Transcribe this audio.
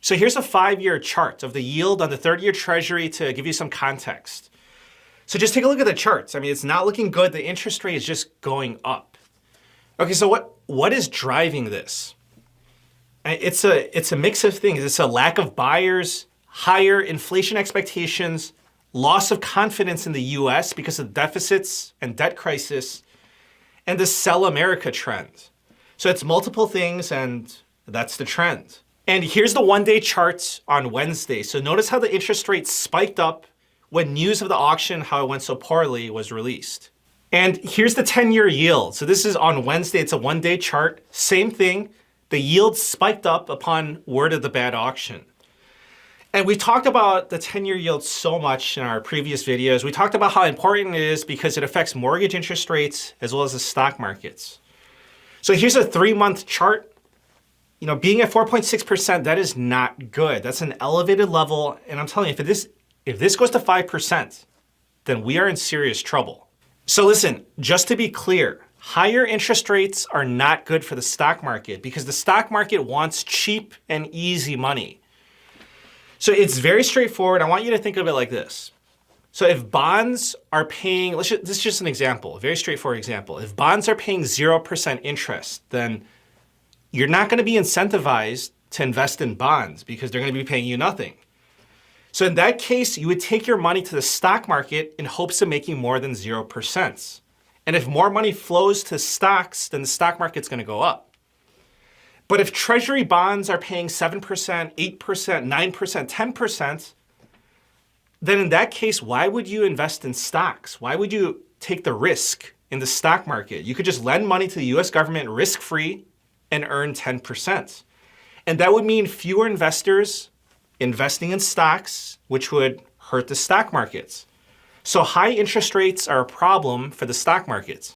So here's a 5-year chart of the yield on the 30-year Treasury to give you some context. So just take a look at the charts. I mean, it's not looking good. The interest rate is just going up. Okay, so what is driving this? It's a mix of things. It's a lack of buyers, higher inflation expectations, loss of confidence in the US because of deficits and debt crisis, and the sell America trend. So it's multiple things, and that's the trend. And here's the one-day charts on Wednesday. So notice how the interest rate spiked up when news of the auction, how it went so poorly, was released. And here's the 10-year yield. So this is on Wednesday. It's a one-day chart. Same thing. The yield spiked up upon word of the bad auction. And we talked about the 10-year yield so much in our previous videos. We talked about how important it is because it affects mortgage interest rates as well as the stock markets. So here's a 3-month chart. You know, being at 4.6%, that is not good. That's an elevated level. And I'm telling you, if this goes to 5%, then we are in serious trouble. So listen, just to be clear, higher interest rates are not good for the stock market because the stock market wants cheap and easy money. So it's very straightforward. I want you to think of it like this. So if bonds are paying, this is just an example, a very straightforward example. If bonds are paying 0% interest, then you're not going to be incentivized to invest in bonds because they're going to be paying you nothing. So in that case, you would take your money to the stock market in hopes of making more than 0%. And if more money flows to stocks, then the stock market's going to go up. But if Treasury bonds are paying 7%, 8%, 9%, 10%, then in that case, why would you invest in stocks? Why would you take the risk in the stock market? You could just lend money to the US government risk-free and earn 10%. And that would mean fewer investors investing in stocks, which would hurt the stock markets. So high interest rates are a problem for the stock markets.